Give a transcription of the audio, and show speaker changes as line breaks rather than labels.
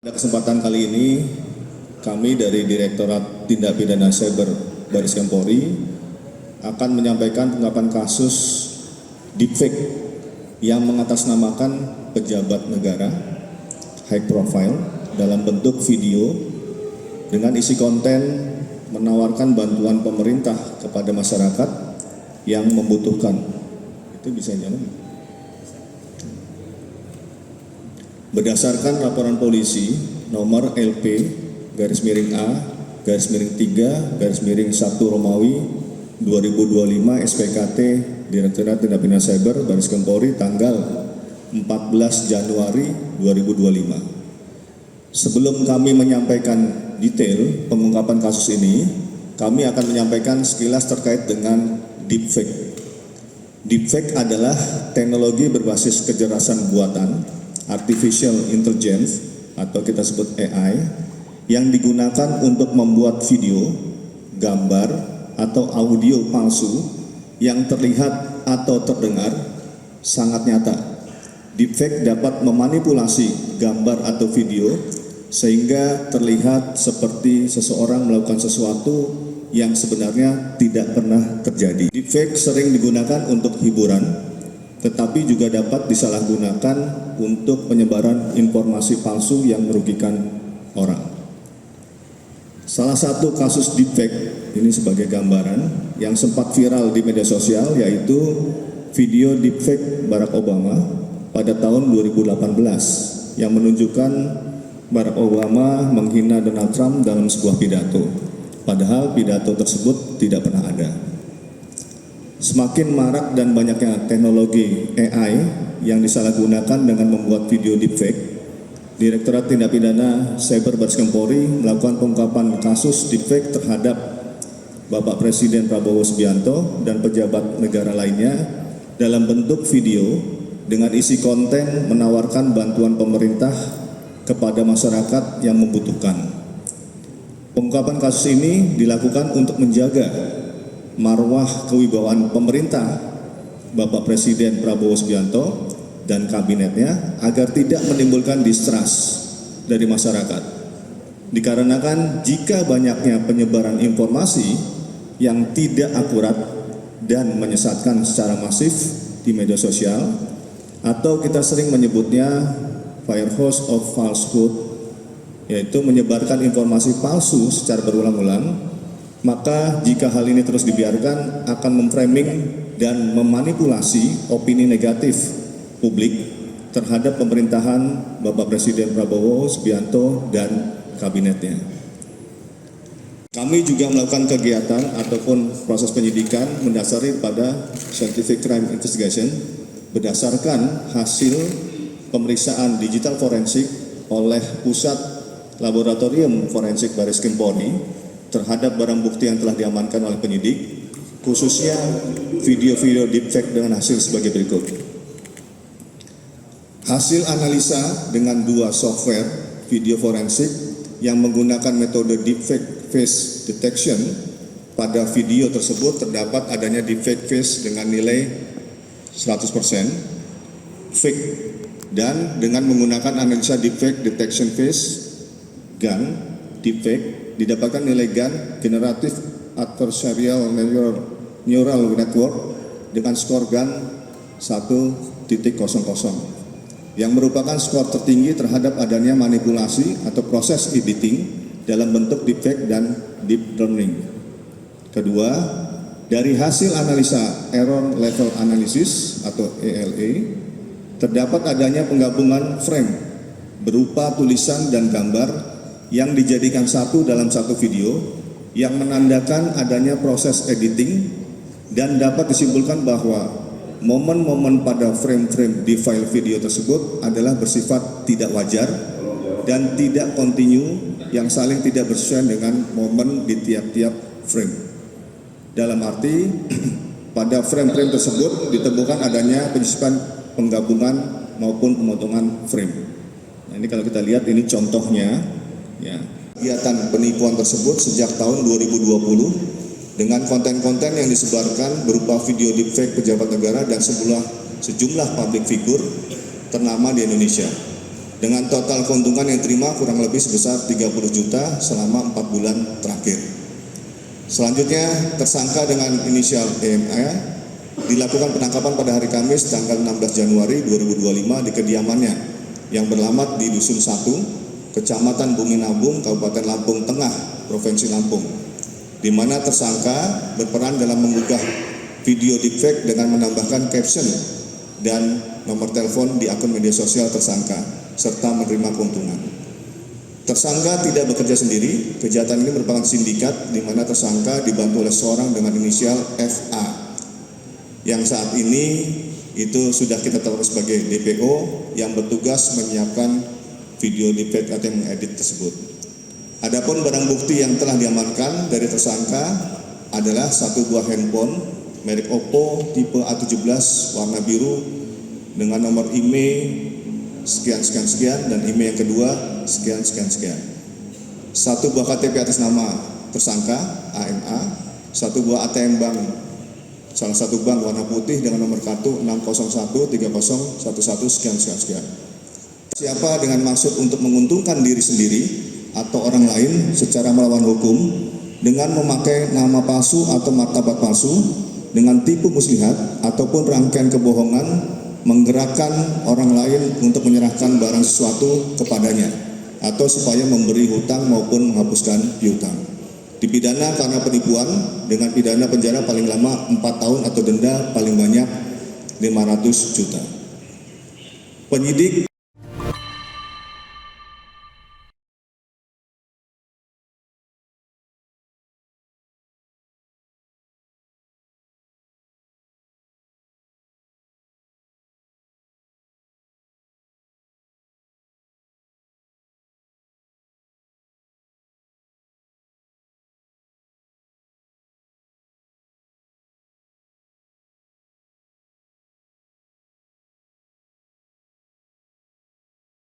Pada kesempatan kali ini, kami dari Direktorat Tindak Pidana Cyber Bareskrim Polri akan menyampaikan pengungkapan kasus deepfake yang mengatasnamakan pejabat negara, high profile, dalam bentuk video dengan isi konten menawarkan bantuan pemerintah kepada masyarakat yang membutuhkan. Itu bisa jalan. Berdasarkan laporan polisi nomor LP_A_3_1 Romawi 2025 SPKT Direktorat Tindak Pidana Cyber Bareskrim Polri tanggal 14 Januari 2025. Sebelum kami menyampaikan detail pengungkapan kasus ini, kami akan menyampaikan sekilas terkait dengan deepfake. Deepfake adalah teknologi berbasis kecerdasan buatan Artificial Intelligence atau kita sebut AI yang digunakan untuk membuat video, gambar, atau audio palsu yang terlihat atau terdengar sangat nyata. Deepfake dapat memanipulasi gambar atau video sehingga terlihat seperti seseorang melakukan sesuatu yang sebenarnya tidak pernah terjadi. Deepfake sering digunakan untuk hiburan, tetapi juga dapat disalahgunakan untuk penyebaran informasi palsu yang merugikan orang. Salah satu kasus deepfake ini sebagai gambaran yang sempat viral di media sosial yaitu video deepfake Barack Obama pada tahun 2018 yang menunjukkan Barack Obama menghina Donald Trump dalam sebuah pidato, padahal pidato tersebut tidak pernah ada. Semakin marak dan banyaknya teknologi AI yang disalahgunakan dengan membuat video deepfake, Direktorat Tindak Pidana Cyber Bareskrim Polri melakukan pengungkapan kasus deepfake terhadap Bapak Presiden Prabowo Subianto dan pejabat negara lainnya dalam bentuk video dengan isi konten menawarkan bantuan pemerintah kepada masyarakat yang membutuhkan. Pengungkapan kasus ini dilakukan untuk menjaga marwah kewibawaan pemerintah Bapak Presiden Prabowo Subianto dan kabinetnya agar tidak menimbulkan distrust dari masyarakat. Dikarenakan jika banyaknya penyebaran informasi yang tidak akurat dan menyesatkan secara masif di media sosial, atau kita sering menyebutnya fire hose of falsehood, yaitu menyebarkan informasi palsu secara berulang-ulang, maka jika hal ini terus dibiarkan akan memframing dan memanipulasi opini negatif publik terhadap pemerintahan Bapak Presiden Prabowo Subianto dan kabinetnya. Kami juga melakukan kegiatan ataupun proses penyidikan mendasari pada scientific crime investigation berdasarkan hasil pemeriksaan digital forensik oleh Pusat Laboratorium Forensik Bareskrim Polri terhadap barang bukti yang telah diamankan oleh penyidik, khususnya video-video deepfake dengan hasil sebagai berikut. Hasil analisa dengan dua software video forensik yang menggunakan metode deepfake face detection, pada video tersebut terdapat adanya deepfake face dengan nilai 100% fake, dan dengan menggunakan analisa deepfake detection face GAN deepfake didapatkan nilai GAN generatif adversarial neural network dengan skor GAN 1.00 yang merupakan skor tertinggi terhadap adanya manipulasi atau proses editing dalam bentuk deepfake dan deep learning. Kedua, dari hasil analisa error level analysis atau ELA terdapat adanya penggabungan frame berupa tulisan dan gambar yang dijadikan satu dalam satu video yang menandakan adanya proses editing, dan dapat disimpulkan bahwa momen-momen pada frame-frame di file video tersebut adalah bersifat tidak wajar dan tidak kontinu yang saling tidak bersesuaian dengan momen di tiap-tiap frame. Dalam arti pada frame-frame tersebut ditemukan adanya penyisipan penggabungan maupun pemotongan frame. Nah, ini kalau kita lihat ini contohnya. Ya, kegiatan penipuan tersebut sejak tahun 2020 dengan konten-konten yang disebarkan berupa video deepfake pejabat negara dan sejumlah public figure ternama di Indonesia. dengan total keuntungan yang diterima kurang lebih sebesar 30 juta selama 4 bulan terakhir. Selanjutnya, tersangka dengan inisial EMA dilakukan penangkapan pada hari Kamis tanggal 16 Januari 2025 di kediamannya yang beralamat di Dusun 1, Kecamatan Bumi Nabung, Kabupaten Lampung Tengah, Provinsi Lampung, di mana tersangka berperan dalam mengunggah video deepfake dengan menambahkan caption dan nomor telepon di akun media sosial tersangka, serta menerima keuntungan. Tersangka tidak bekerja sendiri. Kejahatan ini merupakan sindikat di mana tersangka dibantu oleh seorang dengan inisial FA, yang saat ini itu sudah kita tetapkan sebagai DPO yang bertugas menyiapkan video deepfake atau mengedit tersebut. Adapun barang bukti yang telah diamankan dari tersangka adalah satu buah handphone merek Oppo tipe A17 warna biru dengan nomor IMEI sekian dan IMEI yang kedua sekian. Satu buah KTP atas nama tersangka AMA, satu buah ATM bank, salah satu bank warna putih dengan nomor kartu 6013011 sekian. Siapa dengan maksud untuk menguntungkan diri sendiri atau orang lain secara melawan hukum dengan memakai nama palsu atau martabat palsu dengan tipu muslihat ataupun rangkaian kebohongan menggerakkan orang lain untuk menyerahkan barang sesuatu kepadanya atau supaya memberi hutang maupun menghapuskan piutang. Dipidana karena penipuan dengan pidana penjara paling lama 4 tahun atau denda paling banyak 500 juta. Penyidik